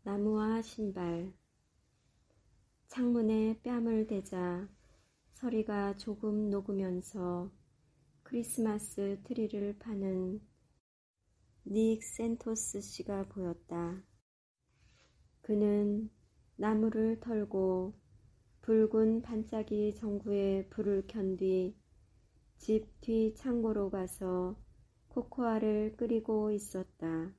나무와 신발. 창문에 뺨을 대자 서리가 조금 녹으면서 크리스마스 트리를 파는 닉 센토스 씨가 보였다. 그는 나무를 털고 붉은 반짝이 전구에 불을 켠 뒤 집 뒤 창고로 가서 코코아를 끓이고 있었다.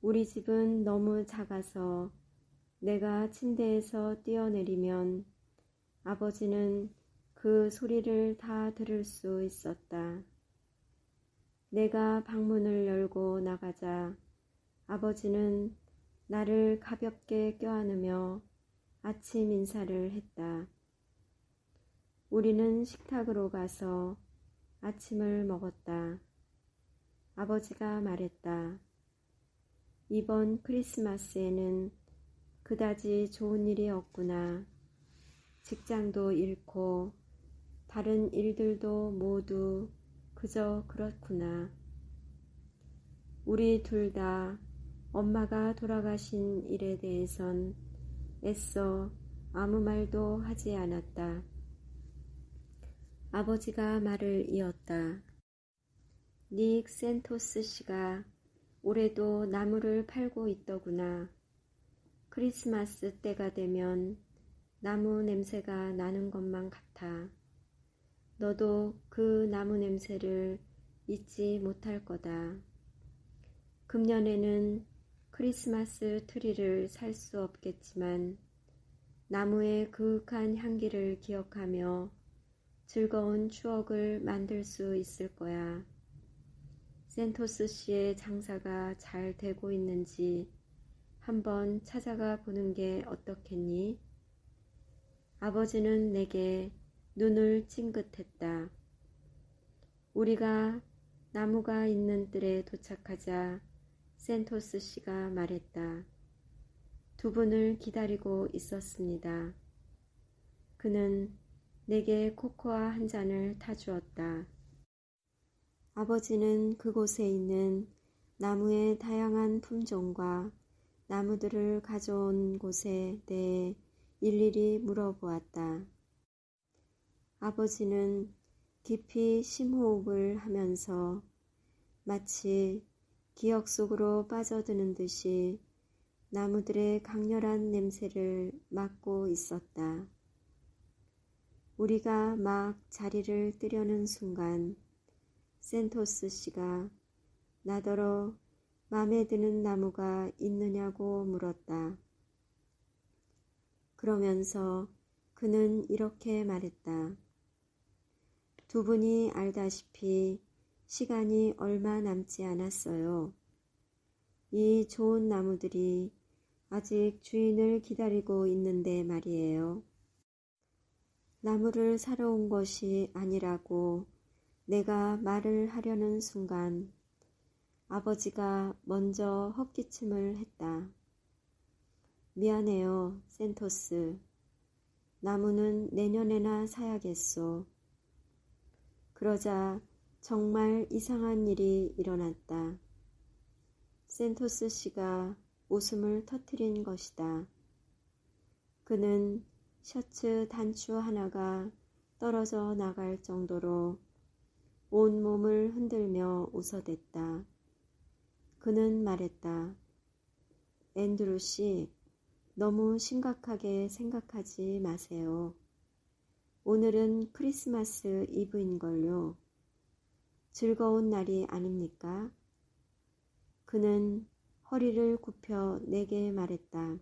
우리 집은 너무 작아서 내가 침대에서 뛰어내리면 아버지는 그 소리를 다 들을 수 있었다. 내가 방문을 열고 나가자 아버지는 나를 가볍게 껴안으며 아침 인사를 했다. 우리는 식탁으로 가서 아침을 먹었다. 아버지가 말했다. 이번 크리스마스에는 그다지 좋은 일이 없구나. 직장도 잃고 다른 일들도 모두 그저 그렇구나. 우리 둘 다 엄마가 돌아가신 일에 대해선 애써 아무 말도 하지 않았다. 아버지가 말을 이었다. 닉 센토스 씨가 올해도 나무를 팔고 있더구나. 크리스마스 때가 되면 나무 냄새가 나는 것만 같아. 너도 그 나무 냄새를 잊지 못할 거다. 금년에는 크리스마스 트리를 살 수 없겠지만 나무의 그윽한 향기를 기억하며 즐거운 추억을 만들 수 있을 거야. 센토스 씨의 장사가 잘 되고 있는지 한번 찾아가 보는 게 어떻겠니? 아버지는 내게 눈을 찡긋했다. 우리가 나무가 있는 뜰에 도착하자 센토스 씨가 말했다. 두 분을 기다리고 있었습니다. 그는 내게 코코아 한 잔을 타주었다. 아버지는 그곳에 있는 나무의 다양한 품종과 나무들을 가져온 곳에 대해 일일이 물어보았다. 아버지는 깊이 심호흡을 하면서 마치 기억 속으로 빠져드는 듯이 나무들의 강렬한 냄새를 맡고 있었다. 우리가 막 자리를 뜨려는 순간 센토스 씨가 나더러 마음에 드는 나무가 있느냐고 물었다. 그러면서 그는 이렇게 말했다. 두 분이 알다시피 시간이 얼마 남지 않았어요. 이 좋은 나무들이 아직 주인을 기다리고 있는데 말이에요. 나무를 사러 온 것이 아니라고 내가 말을 하려는 순간 아버지가 먼저 헛기침을 했다. 미안해요, 센토스. 나무는 내년에나 사야겠소. 그러자 정말 이상한 일이 일어났다. 센토스 씨가 웃음을 터뜨린 것이다. 그는 셔츠 단추 하나가 떨어져 나갈 정도로 온 몸을 흔들며 웃어댔다. 그는 말했다. 앤드루 씨, 너무 심각하게 생각하지 마세요. 오늘은 크리스마스 이브인걸요. 즐거운 날이 아닙니까? 그는 허리를 굽혀 내게 말했다.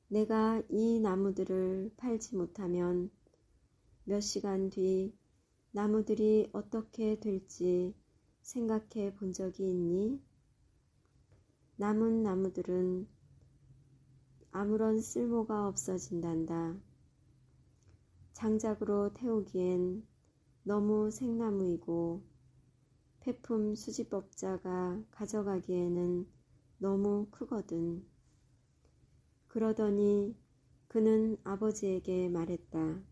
내가 이 나무들을 팔지 못하면 몇 시간 뒤 나무들이 어떻게 될지 생각해 본 적이 있니? 남은 나무들은 아무런 쓸모가 없어진단다. 장작으로 태우기엔 너무 생나무이고 폐품 수집업자가 가져가기에는 너무 크거든. 그러더니 그는 아버지에게 말했다.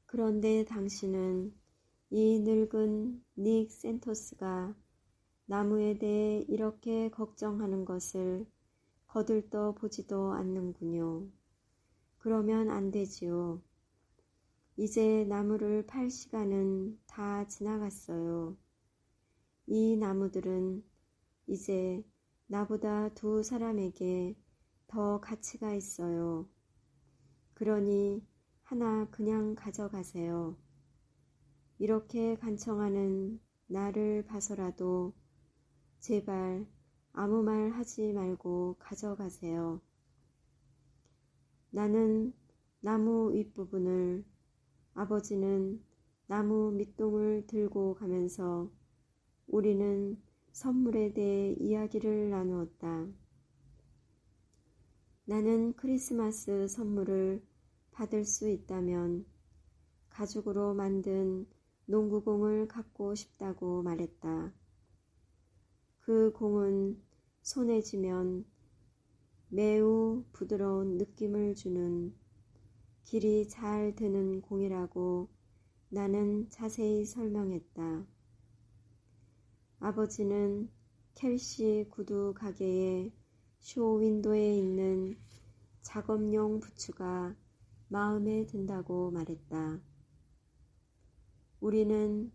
그런데 당신은 이 늙은 닉 센토스가 나무에 대해 이렇게 걱정하는 것을 거들떠 보지도 않는군요. 그러면 안 되지요. 이제 나무를 팔 시간은 다 지나갔어요. 이 나무들은 이제 나보다 두 사람에게 더 가치가 있어요. 그러니 하나 그냥 가져가세요. 이렇게 간청하는 나를 봐서라도 제발 아무 말 하지 말고 가져가세요. 나는 나무 윗부분을, 아버지는 나무 밑동을 들고 가면서 우리는 선물에 대해 이야기를 나누었다. 나는 크리스마스 선물을 받을 수 있다면 가죽으로 만든 농구공을 갖고 싶다고 말했다. 그 공은 손에 쥐면 매우 부드러운 느낌을 주는 길이 잘 드는 공이라고 나는 자세히 설명했다. 아버지는 켈시 구두 가게의 쇼윈도에 있는 작업용 부츠가 마음에 든다고 말했다. 우리는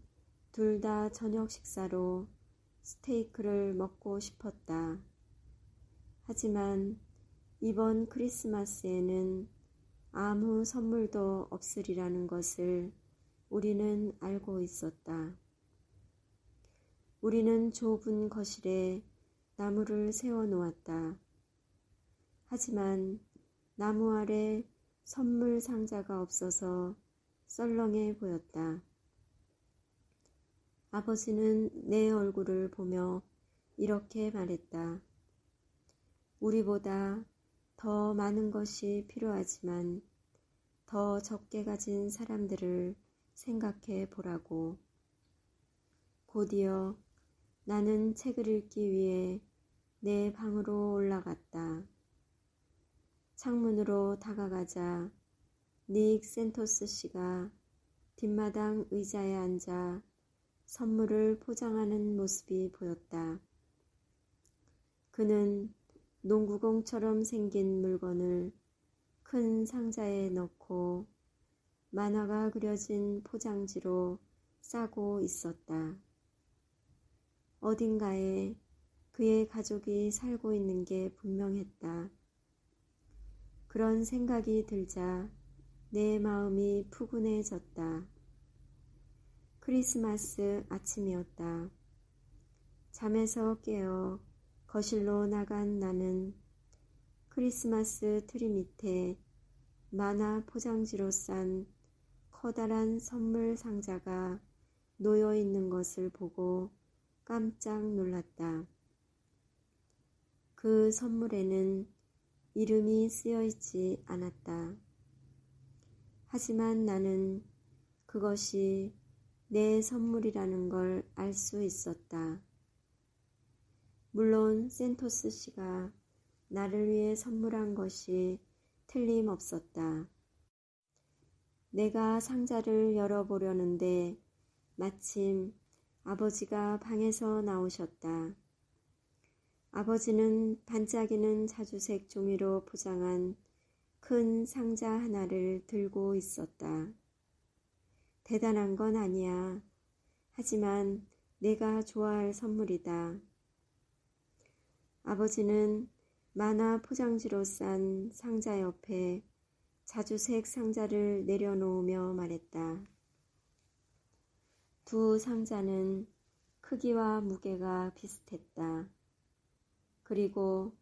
둘 다 저녁 식사로 스테이크를 먹고 싶었다. 하지만 이번 크리스마스에는 아무 선물도 없으리라는 것을 우리는 알고 있었다. 우리는 좁은 거실에 나무를 세워 놓았다. 하지만 나무 아래 선물 상자가 없어서 썰렁해 보였다. 아버지는 내 얼굴을 보며 이렇게 말했다. 우리보다 더 많은 것이 필요하지만 더 적게 가진 사람들을 생각해 보라고. 곧이어 나는 책을 읽기 위해 내 방으로 올라갔다. 창문으로 다가가자 닉 센토스 씨가 뒷마당 의자에 앉아 선물을 포장하는 모습이 보였다. 그는 농구공처럼 생긴 물건을 큰 상자에 넣고 만화가 그려진 포장지로 싸고 있었다. 어딘가에 그의 가족이 살고 있는 게 분명했다. 그런 생각이 들자 내 마음이 푸근해졌다. 크리스마스 아침이었다. 잠에서 깨어 거실로 나간 나는 크리스마스 트리 밑에 만화 포장지로 싼 커다란 선물 상자가 놓여 있는 것을 보고 깜짝 놀랐다. 그 선물에는 이름이 쓰여 있지 않았다. 하지만 나는 그것이 내 선물이라는 걸 알 수 있었다. 물론 센토스 씨가 나를 위해 선물한 것이 틀림없었다. 내가 상자를 열어보려는데 마침 아버지가 방에서 나오셨다. 아버지는 반짝이는 자주색 종이로 포장한 큰 상자 하나를 들고 있었다. 대단한 건 아니야. 하지만 내가 좋아할 선물이다. 아버지는 만화 포장지로 싼 상자 옆에 자주색 상자를 내려놓으며 말했다. 두 상자는 크기와 무게가 비슷했다. 그리고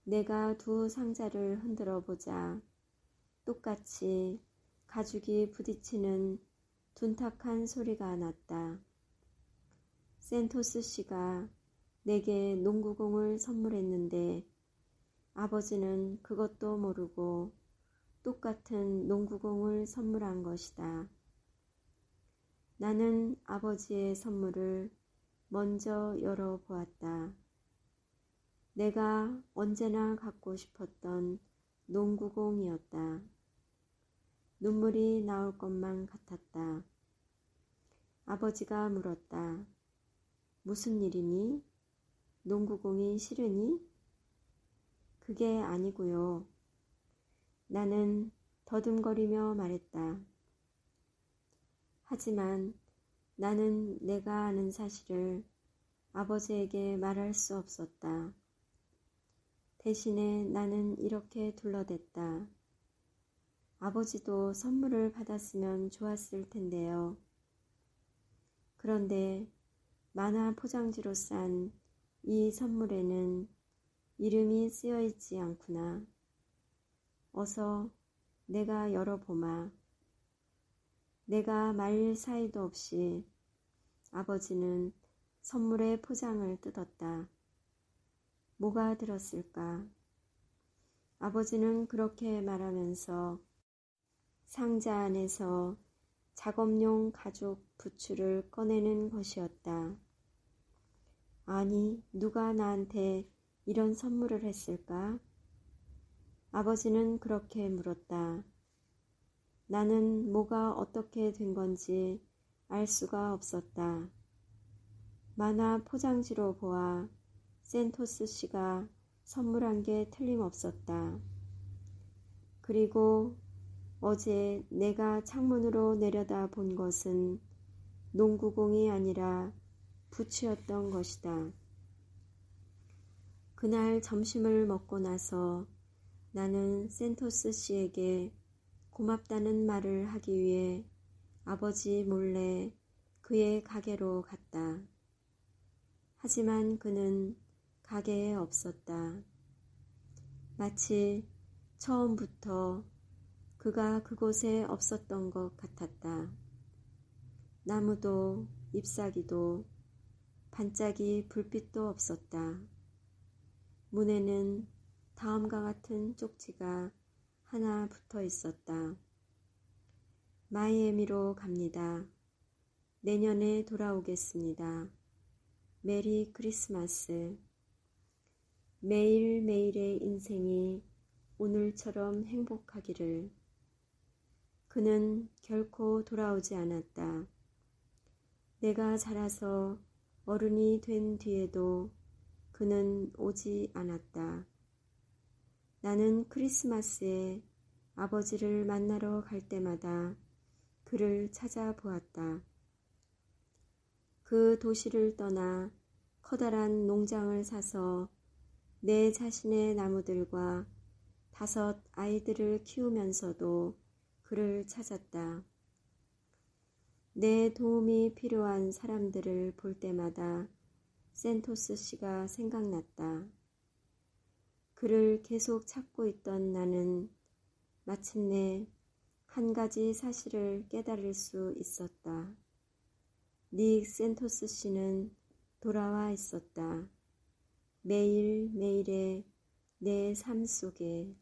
내가 두 상자를 흔들어 보자 똑같이 가죽이 부딪히는 둔탁한 소리가 났다. 센토스 씨가 내게 농구공을 선물했는데 아버지는 그것도 모르고 똑같은 농구공을 선물한 것이다. 나는 아버지의 선물을 먼저 열어보았다. 내가 언제나 갖고 싶었던 농구공이었다. 눈물이 나올 것만 같았다. 아버지가 물었다. 무슨 일이니? 농구공이 싫으니? 그게 아니고요. 나는 더듬거리며 말했다. 하지만 나는 내가 아는 사실을 아버지에게 말할 수 없었다. 대신에 나는 이렇게 둘러댔다. 아버지도 선물을 받았으면 좋았을 텐데요. 그런데 만화 포장지로 싼 이 선물에는 이름이 쓰여 있지 않구나. 어서 내가 열어보마. 내가 말릴 사이도 없이 아버지는 선물의 포장을 뜯었다. 뭐가 들었을까? 아버지는 그렇게 말하면서 상자 안에서 작업용 가죽 부츠를 꺼내는 것이었다. 아니, 누가 나한테 이런 선물을 했을까? 아버지는 그렇게 물었다. 나는 뭐가 어떻게 된 건지 알 수가 없었다. 만화 포장지로 보아 센토스 씨가 선물한 게 틀림없었다. 그리고 어제 내가 창문으로 내려다 본 것은 농구공이 아니라 부츠였던 것이다. 그날 점심을 먹고 나서 나는 센토스 씨에게 고맙다는 말을 하기 위해 아버지 몰래 그의 가게로 갔다. 하지만 그는 가게에 없었다. 마치 처음부터 그가 그곳에 없었던 것 같았다. 나무도 잎사귀도 반짝이 불빛도 없었다. 문에는 다음과 같은 쪽지가 하나 붙어 있었다. 마이애미로 갑니다. 내년에 돌아오겠습니다. 메리 크리스마스. 매일매일의 인생이 오늘처럼 행복하기를. 그는 결코 돌아오지 않았다. 내가 자라서 어른이 된 뒤에도 그는 오지 않았다. 나는 크리스마스에 아버지를 만나러 갈 때마다 그를 찾아보았다. 그 도시를 떠나 커다란 농장을 사서 내 자신의 나무들과 5 아이들을 키우면서도 그를 찾았다. 내 도움이 필요한 사람들을 볼 때마다 센토스 씨가 생각났다. 그를 계속 찾고 있던 나는 마침내 한 가지 사실을 깨달을 수 있었다. 닉 센토스 씨는 돌아와 있었다. 매일매일의 내 삶 속에.